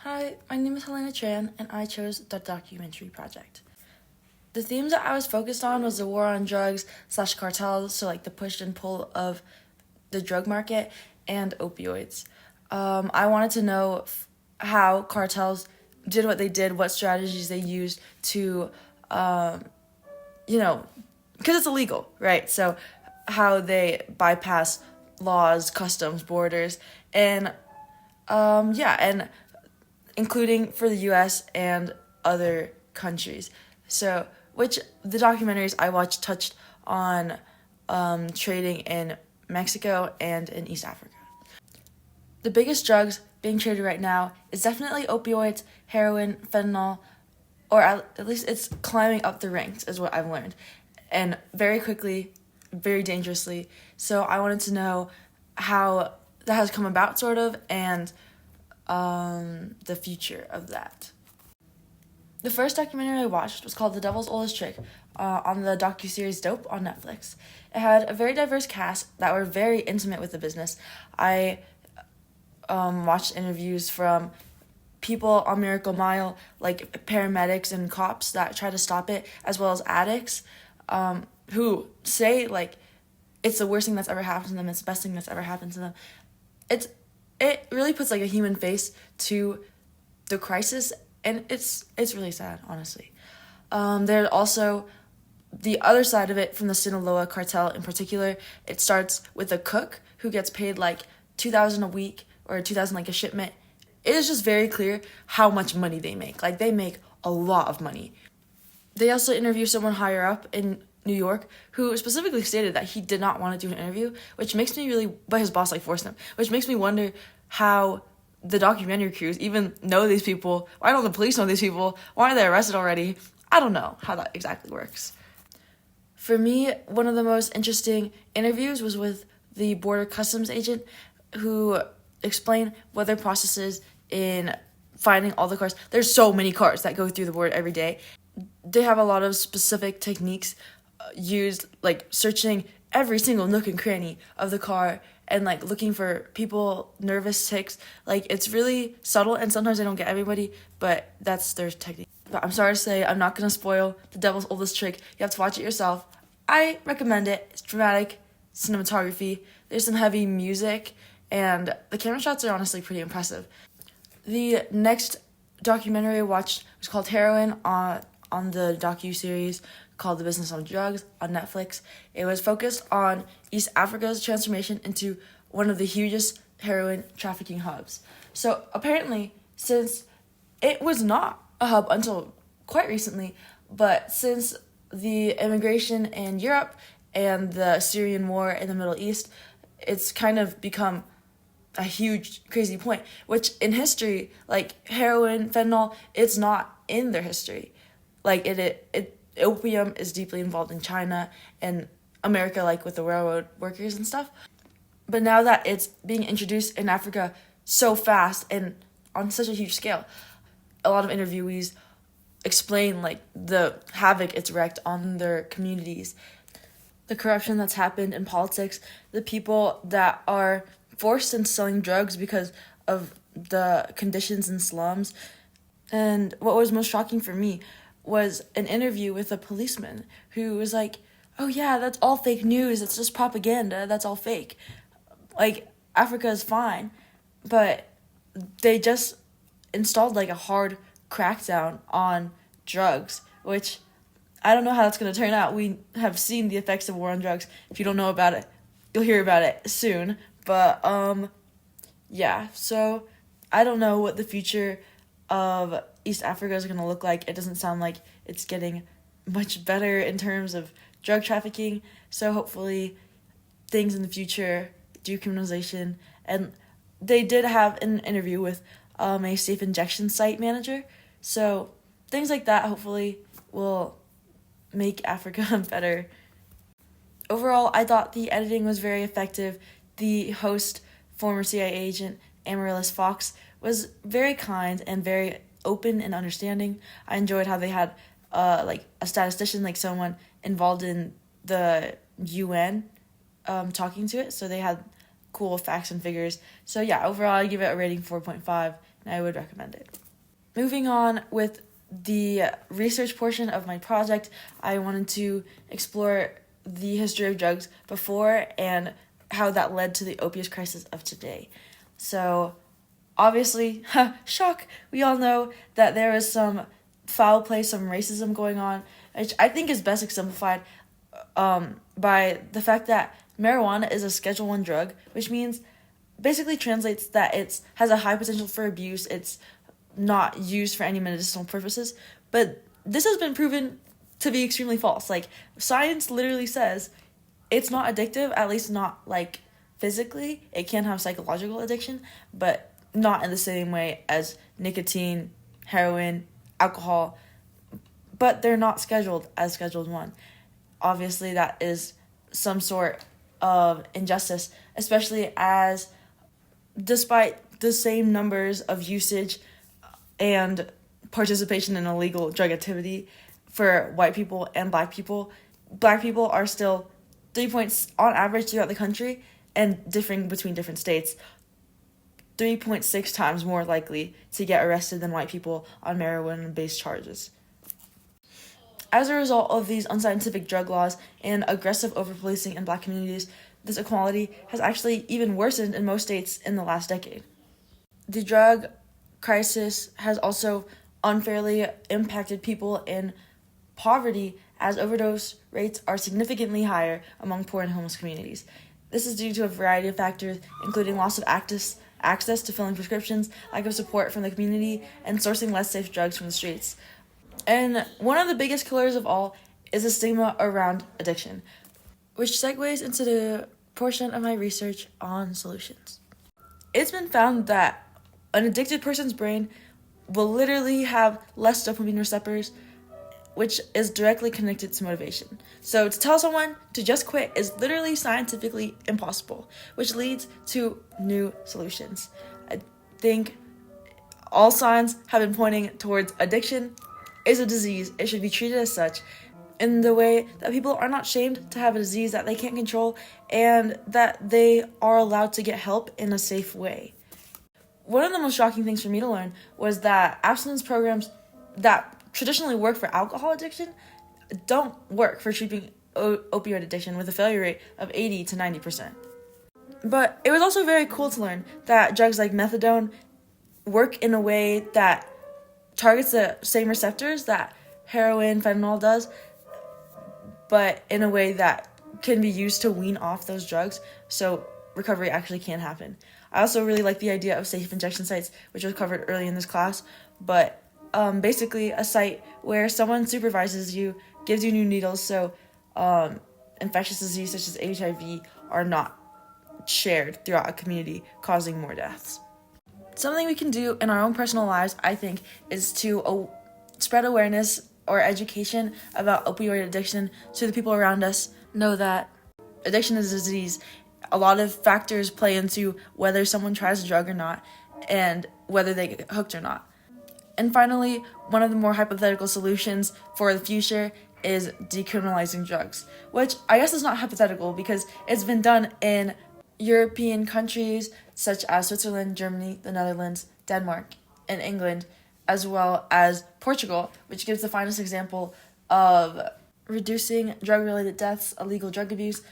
Hi, my name is Helena Tran, and I chose the documentary project. The themes that I was focused on was the war on drugs / cartels, so like the push and pull of the drug market and opioids. I wanted to know how cartels did what they did, what strategies they used to, because it's illegal, right? So how they bypass laws, customs, borders, and and including for the US and other countries. So, which the documentaries I watched touched on trading in Mexico and in East Africa. The biggest drugs being traded right now is definitely opioids, heroin, fentanyl, or at least it's climbing up the ranks, is what I've learned. And very quickly, very dangerously. So I wanted to know how that has come about, sort of, and the future of that. The first documentary I watched was called The Devil's Oldest Trick on the docuseries Dope on Netflix. It had a very diverse cast that were very intimate with the business. I watched interviews from people on Miracle Mile, like paramedics and cops that try to stop it, as well as addicts who say, like, it's the worst thing that's ever happened to them, it's the best thing that's ever happened to them. It really puts like a human face to the crisis, and it's really sad, honestly. There's also the other side of it from the Sinaloa cartel in particular. It starts with a cook who gets paid like $2,000 a week or $2,000 like a shipment. It is just very clear how much money they make. Like, they make a lot of money. They also interview someone higher up in New York who specifically stated that he did not want to do an interview, which makes me really, but his boss like forced him, which makes me wonder how the documentary crews even know these people. Why don't the police know these people? Why are they arrested already? I don't know how that exactly works. For me, one of the most interesting interviews was with the border customs agent who explained what their process is in finding all the cars. There's so many cars that go through the border every day. They have a lot of specific techniques used, like searching every single nook and cranny of the car and like looking for people, nervous ticks. Like, it's really subtle, and sometimes they don't get everybody, but that's their technique. But I'm sorry to say, I'm not going to spoil The Devil's Oldest Trick. You have to watch it yourself. I recommend it. It's dramatic cinematography. There's some heavy music, and the camera shots are honestly pretty impressive. The next documentary I watched was called Heroin on the docu-series called The Business of Drugs on Netflix. It was focused on East Africa's transformation into one of the hugest heroin trafficking hubs. So apparently, since it was not a hub until quite recently, but since the immigration in Europe and the Syrian war in the Middle East, it's kind of become a huge, crazy point, which in history, like heroin, fentanyl, it's not in their history. Like, opium is deeply involved in China and America, like with the railroad workers and stuff. But now that it's being introduced in Africa so fast and on such a huge scale, a lot of interviewees explain like the havoc it's wreaked on their communities, the corruption that's happened in politics, the people that are forced into selling drugs because of the conditions in slums. And what was most shocking for me was an interview with a policeman who was like, oh yeah, that's all fake news, it's just propaganda, that's all fake. Like, Africa is fine, but they just installed like a hard crackdown on drugs, which I don't know how that's going to turn out. We have seen the effects of war on drugs. If you don't know about it, you'll hear about it soon. But yeah, so I don't know what the future of East Africa is going to look like. It doesn't sound like it's getting much better in terms of drug trafficking. So hopefully things in the future, decriminalization, and they did have an interview with a safe injection site manager. So things like that hopefully will make Africa better. Overall, I thought the editing was very effective. The host, former CIA agent Amaryllis Fox, was very kind and very open and understanding. I enjoyed how they had like a statistician, like someone involved in the UN, talking to it. So they had cool facts and figures. So yeah, overall I give it a rating 4.5. and I would recommend it. Moving on with the research portion of my project, I wanted to explore the history of drugs before and how that led to the opioid crisis of today. So, obviously, shock, we all know that there is some foul play, some racism going on, which I think is best exemplified by the fact that marijuana is a Schedule I drug, which means basically translates that it has a high potential for abuse. It's not used for any medicinal purposes, but this has been proven to be extremely false. Like, science literally says it's not addictive, at least not like physically. It can have psychological addiction, but not in the same way as nicotine, heroin, alcohol, but they're not scheduled as Scheduled I. Obviously, that is some sort of injustice, especially as despite the same numbers of usage and participation in illegal drug activity for white people and black people are still 3 points on average throughout the country, and differing between different states, 3.6 times more likely to get arrested than white people on marijuana-based charges. As a result of these unscientific drug laws and aggressive overpolicing in black communities, this equality has actually even worsened in most states in the last decade. The drug crisis has also unfairly impacted people in poverty, as overdose rates are significantly higher among poor and homeless communities. This is due to a variety of factors, including loss of access to filling prescriptions, lack of support from the community, and sourcing less safe drugs from the streets. And one of the biggest killers of all is the stigma around addiction, which segues into the portion of my research on solutions. It's been found that an addicted person's brain will literally have less dopamine receptors, which is directly connected to motivation. So to tell someone to just quit is literally scientifically impossible, which leads to new solutions. I think all signs have been pointing towards addiction is a disease. It should be treated as such, in the way that people are not shamed to have a disease that they can't control, and that they are allowed to get help in a safe way. One of the most shocking things for me to learn was that abstinence programs that traditionally work for alcohol addiction don't work for treating opioid addiction, with a failure rate of 80 to 90%. But it was also very cool to learn that drugs like methadone work in a way that targets the same receptors that heroin, fentanyl does, but in a way that can be used to wean off those drugs, so recovery actually can happen. I also really like the idea of safe injection sites, which was covered early in this class, but basically a site where someone supervises you, gives you new needles, so infectious disease such as HIV are not shared throughout a community, causing more deaths. Something we can do in our own personal lives, I think, is to spread awareness or education about opioid addiction to the people around us. Know that addiction is a disease. A lot of factors play into whether someone tries a drug or not, and whether they get hooked or not. And finally, one of the more hypothetical solutions for the future is decriminalizing drugs, which I guess is not hypothetical because it's been done in European countries such as Switzerland, Germany, the Netherlands, Denmark, and England, as well as Portugal, which gives the finest example of reducing drug-related deaths, illegal drug abuse,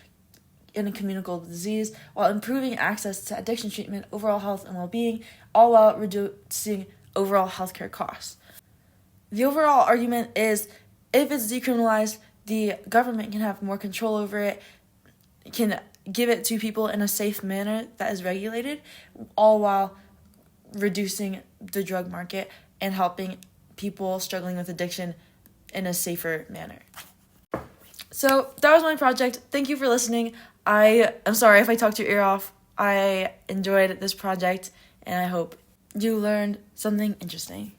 and a communicable disease, while improving access to addiction treatment, overall health and well-being, all while reducing overall healthcare costs. The overall argument is, if it's decriminalized, the government can have more control over it, can give it to people in a safe manner that is regulated, all while reducing the drug market and helping people struggling with addiction in a safer manner. So that was my project. Thank you for listening. I am sorry if I talked your ear off. I enjoyed this project, and I hope you learned something interesting.